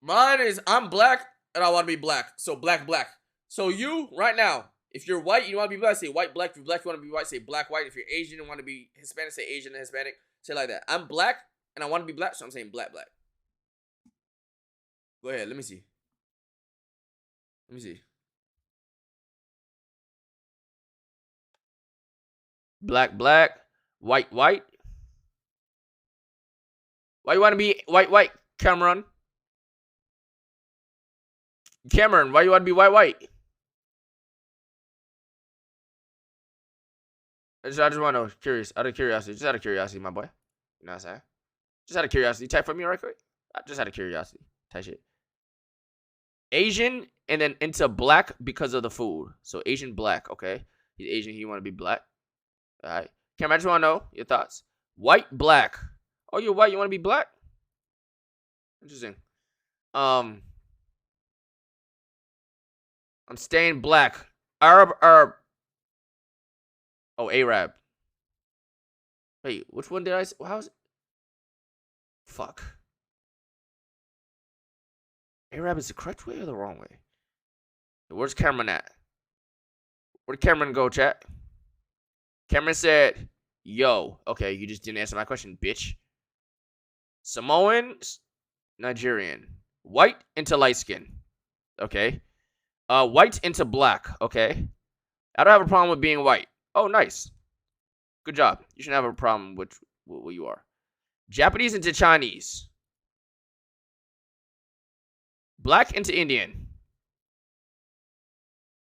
Mine is I'm black and I want to be black. So black, black. So you right now, if you're white, you want to be black, say white, black. If you're black, you want to be white, say black, white. If you're Asian and want to be Hispanic, say Asian and Hispanic. Say like that. I'm black and I want to be black, so I'm saying black, black. Go ahead. Let me see. Let me see. Black, black. White, white. Why you want to be white, white, Cameron? Cameron, why you want to be white, white? I just want to know, curious, out of curiosity, just out of curiosity, my boy. You know what I'm saying? Just out of curiosity, type for me right quick. Just out of curiosity, type shit. Asian and then into black because of the food. So Asian black, okay? He's Asian, he want to be black. All right, Cameron, I just want to know your thoughts. White, black. Oh, you're white, you want to be black? Interesting. I'm staying black. Arab. Oh, Arab. Wait, which one did I say? How is it? Fuck. Arab is the correct way or the wrong way? Where's Cameron at? Where'd Cameron go, chat? Cameron said, yo. Okay, you just didn't answer my question, bitch. Samoan, Nigerian. White into light skin. Okay. White into black. Okay. I don't have a problem with being white. Oh, nice. Good job. You shouldn't have a problem with what you are. Japanese into Chinese. Black into Indian.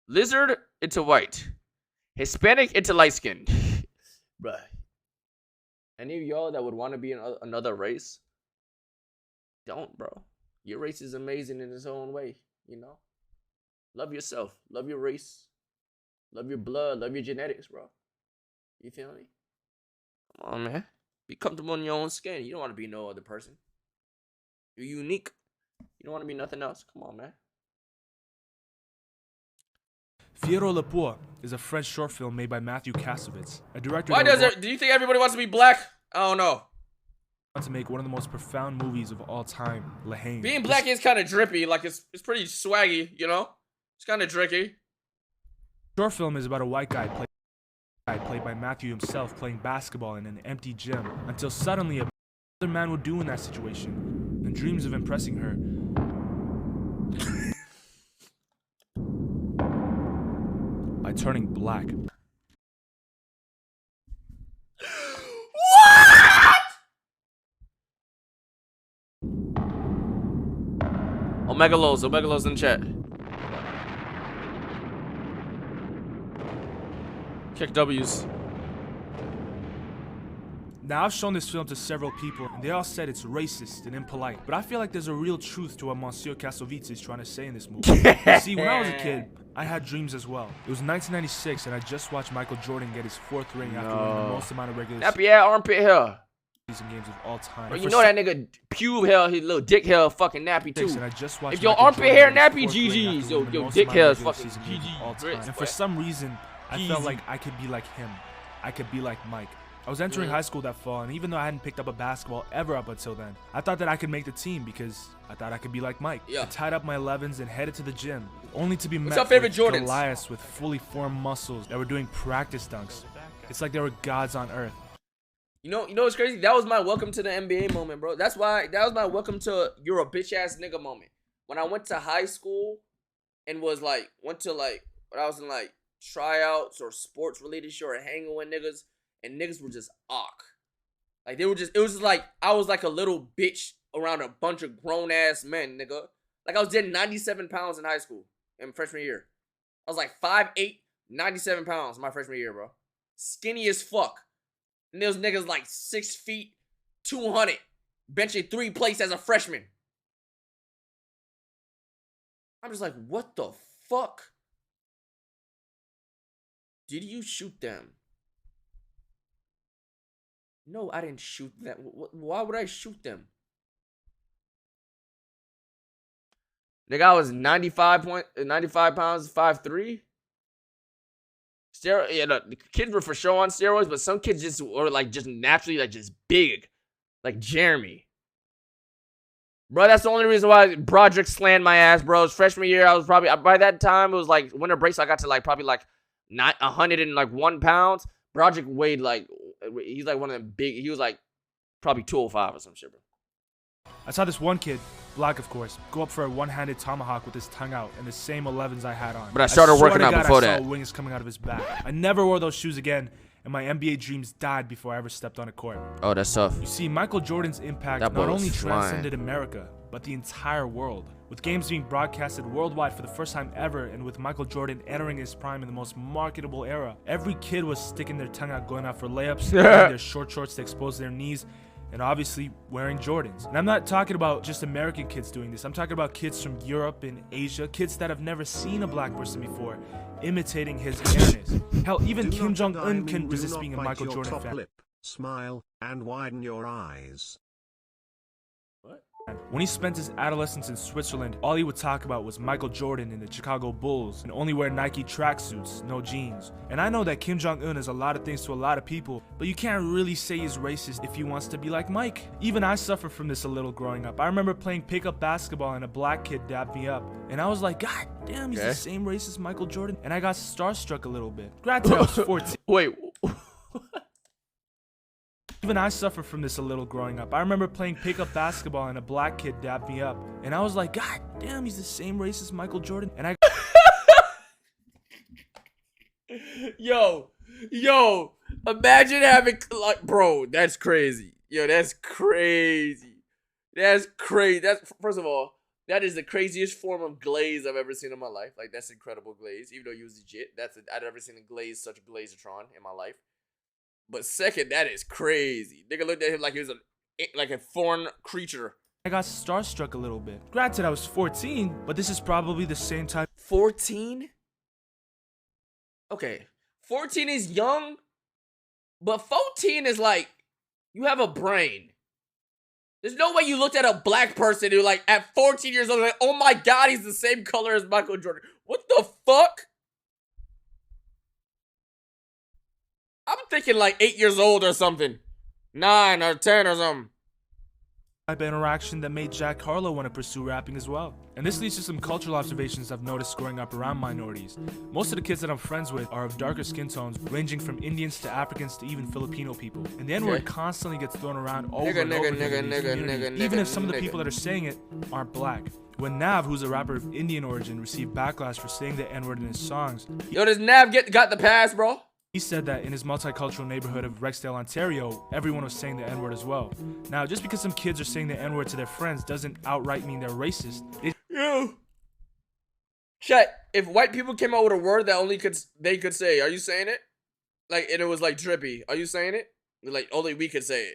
Lizard into white. Hispanic into light skin. Bruh. Any of y'all that would want to be another race? Don't, bro. Your race is amazing in its own way, you know? Love yourself. Love your race. Love your blood. Love your genetics, bro. You feel me? Come on, man. Be comfortable in your own skin. You don't want to be no other person. You're unique. You don't want to be nothing else. Come on, man. Fiero Le Poix is a French short film made by Matthew Kassovitz, a director. Why does it? Do you think everybody wants to be black? I don't know. To make one of the most profound movies of all time, La Haine. Being black is kind of drippy. Like it's pretty swaggy, you know? It's kind of tricky. Short film is about a white guy played by Matthew himself playing basketball in an empty gym until suddenly a other man would do in that situation and dreams of impressing her. By turning black. What? Omegalos in chat. Kick W's. Now, I've shown this film to several people, and they all said it's racist and impolite. But I feel like there's a real truth to what Monsieur Kassovitz is trying to say in this movie. See, when I was a kid, I had dreams as well. It was 1996, and I just watched Michael Jordan get his 4th ring after winning the most amount of regular armpit hair. Season games of all time. Bro, you know that nigga pube hair, his little dick hair, fucking nappy too. And I just watched if your armpit hair nappy, GG's. Yo, dick hair is fucking GG. And for some reason, I felt like I could be like him. I could be like Mike. I was entering high school that fall, and even though I hadn't picked up a basketball ever up until then, I thought that I could make the team because I thought I could be like Mike. I tied up my 11s and headed to the gym, only to be met with Goliaths with fully formed muscles that were doing practice dunks. It's like they were gods on earth. You know what's crazy? That was my welcome to the NBA moment, bro. That was my welcome to you're a bitch ass nigga moment. When I went to high school and was like, when I was in like tryouts or sports related shit or hanging with niggas. And niggas were just awk. Like, it was just like, I was like a little bitch around a bunch of grown-ass men, nigga. Like, I was dead 97 pounds in high school in freshman year. I was like 5'8", 97 pounds my freshman year, bro. Skinny as fuck. And those niggas like 6 feet, 200, benching 3 plates as a freshman. I'm just like, what the fuck? Did you shoot them? No, I didn't shoot them. Why would I shoot them? Nigga, I was 95 pounds, 5'3". Yeah, the kids were for sure on steroids, but some kids just were like just naturally like just big. Like Jeremy. Bro, that's the only reason why Broderick slammed my ass, bro. His freshman year, I was probably, by that time, it was like winter breaks. I got to like probably like not 101 pounds. Broderick weighed like, he's like one of them big, he was like probably 205 or some shit, bro. I saw this one kid, black of course, go up for a one-handed tomahawk with his tongue out and the same 11s I had on. But I started working out before that. I saw wings coming out of his back. I never wore those shoes again, and my NBA dreams died before I ever stepped on a court. Oh, that's tough. You see, Michael Jordan's impact not only transcended America, but the entire world. With games being broadcasted worldwide for the first time ever, and with Michael Jordan entering his prime in the most marketable era, every kid was sticking their tongue out going out for layups, wearing their short shorts to expose their knees, and obviously wearing Jordans. And I'm not talking about just American kids doing this. I'm talking about kids from Europe and Asia, kids that have never seen a black person before, imitating his airness. Hell, even Kim Jong-un can resist being a Michael Jordan fan. Lip, smile, and widen your eyes. When he spent his adolescence in Switzerland, all he would talk about was Michael Jordan and the Chicago Bulls, and only wear Nike tracksuits, no jeans. And I know that Kim Jong-un is a lot of things to a lot of people, but you can't really say he's racist if he wants to be like Mike. Even I suffer from this a little growing up. I remember playing pickup basketball and a black kid dapped me up, and I was like, God damn, he's the same race as Michael Jordan. And I got starstruck a little bit. Granted, I was 14. Wait. Even I suffer from this a little growing up. I remember playing pickup basketball and a black kid dapped me up, and I was like, God damn, he's the same race as Michael Jordan. And I Yo, imagine having, like, bro, that's crazy. Yo, that's crazy. That's crazy. That's, first of all, that is the craziest form of glaze I've ever seen in my life. Like, that's incredible glaze. Even though you was legit, I'd never seen a glaze, such a glazatron in my life. But second, that is crazy. Nigga looked at him like he was a foreign creature. I got starstruck a little bit. Granted, I was 14, but this is probably the same type. 14? Okay. 14 is young, but 14 is like, you have a brain. There's no way you looked at a black person who, like, at 14 years old, like, oh my God, he's the same color as Michael Jordan. What the fuck? I'm thinking like 8 years old or something. 9 or 10 or something. Type of interaction that made Jack Harlow want to pursue rapping as well. And this leads to some cultural observations I've noticed growing up around minorities. Most of the kids that I'm friends with are of darker skin tones, ranging from Indians to Africans to even Filipino people. And the N-word constantly gets thrown around over and over again, even if some of the people that are saying it aren't black. When Nav, who's a rapper of Indian origin, received backlash for saying the N-word in his songs. Yo, does Nav got the pass, bro? He said that in his multicultural neighborhood of Rexdale, Ontario, everyone was saying the N-word as well. Now, just because some kids are saying the N-word to their friends doesn't outright mean they're racist. Yo. Chat, if white people came out with a word that only they could say, are you saying it? Like, and it was like trippy, are you saying it? Like, only we could say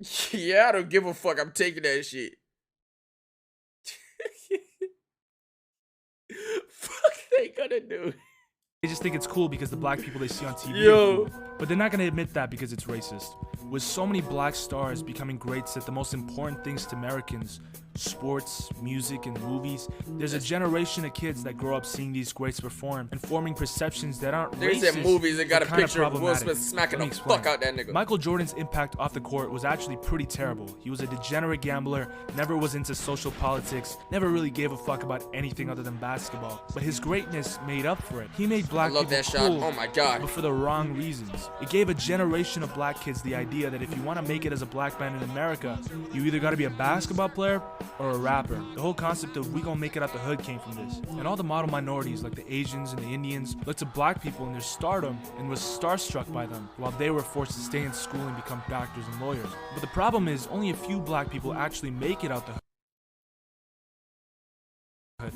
it. Yeah, I don't give a fuck. I'm taking that shit. Fuck they gonna do? They just think it's cool because the black people they see on TV are cool. But they're not gonna admit that because it's racist. With so many black stars becoming greats at the most important things to Americans, sports, music, and movies, there's a generation of kids that grow up seeing these greats perform and forming perceptions that aren't racist. There's movies that got a picture of Will Smith smacking the fuck out that nigga. Michael Jordan's impact off the court was actually pretty terrible. He was a degenerate gambler, never was into social politics, never really gave a fuck about anything other than basketball. But his greatness made up for it. He made black people cool, oh my God, but for the wrong reasons. It gave a generation of black kids the idea that if you want to make it as a black man in America, you either got to be a basketball player or a rapper. The whole concept of we gonna make it out the hood came from this. And all the model minorities like the Asians and the Indians looked to black people in their stardom and was starstruck by them, while they were forced to stay in school and become doctors and lawyers. But the problem is only a few black people actually make it out the hood.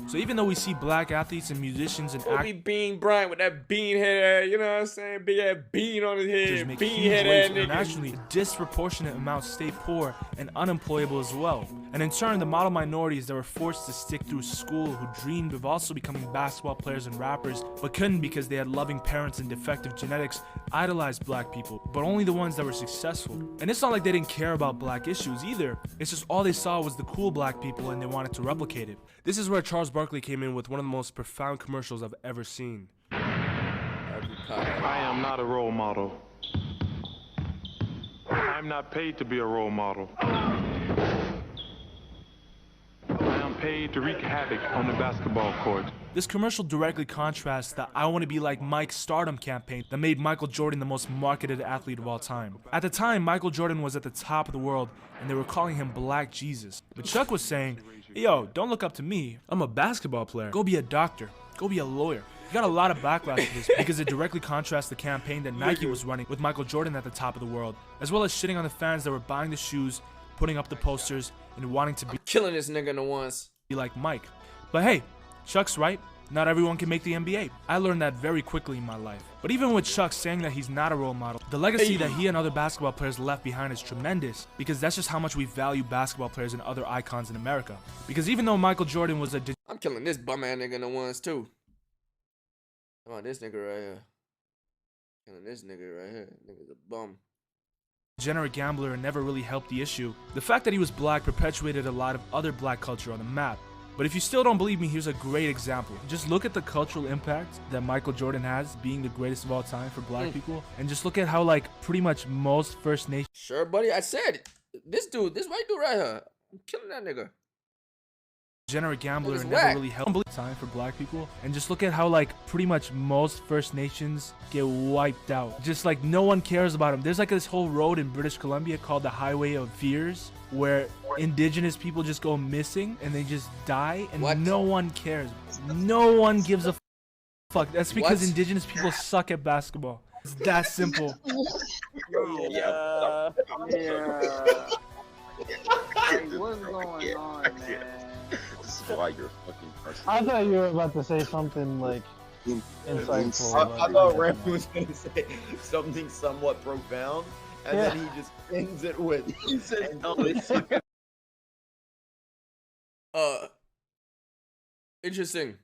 So even though we see black athletes and musicians and actors Bean Bryant with that bean head, you know what I'm saying? Big ass bean on his head, bean head internationally, a disproportionate amount stay poor and unemployable as well. And in turn, the model minorities that were forced to stick through school who dreamed of also becoming basketball players and rappers, but couldn't because they had loving parents and defective genetics, idolized black people, but only the ones that were successful. And it's not like they didn't care about black issues either. It's just all they saw was the cool black people and they wanted to replicate it. This is where Charles Barkley came in with one of the most profound commercials I've ever seen. I am not a role model. I'm not paid to be a role model. I am paid to wreak havoc on the basketball court. This commercial directly contrasts the I want to be like Mike stardom campaign that made Michael Jordan the most marketed athlete of all time. At the time, Michael Jordan was at the top of the world and they were calling him Black Jesus. But Chuck was saying, yo, don't look up to me. I'm a basketball player. Go be a doctor. Go be a lawyer. He got a lot of backlash for this because it directly contrasts the campaign that Nike was running with Michael Jordan at the top of the world, as well as shitting on the fans that were buying the shoes, putting up the posters, and wanting to be killing this nigga in the ones. Like Mike. But hey, Chuck's right. Not everyone can make the NBA. I learned that very quickly in my life. But even with Chuck saying that he's not a role model, the legacy that he and other basketball players left behind is tremendous, because that's just how much we value basketball players and other icons in America. Because even though Michael Jordan was a I'm killing this bum ass nigga in the ones too. Come on, this nigga right here. Killing this nigga right here. Nigga's a bum. degenerate gambler and never really helped the issue, the fact that he was black perpetuated a lot of other black culture on the map. But if you still don't believe me, here's a great example. Just look at the cultural impact that Michael Jordan has, being the greatest of all time for black people, and just look at how, like, pretty much most First Nations. Sure, buddy, I said this dude, this white dude right here, I'm killing that nigga. Degenerate gambler and never really helped time for black people, and just look at how, like, pretty much most First Nations get wiped out. Just like no one cares about them. There's like this whole road in British Columbia called the Highway of Fears, where indigenous people just go missing and they just die, and no one cares. No one gives a fuck. That's because indigenous people suck at basketball. It's that simple. Yeah. Hey, what's going on, man? This is why you're a fucking person. I thought you were about to say something like insightful. I thought Ram was going to say something somewhat profound, and then he just ends it with, he said, interesting.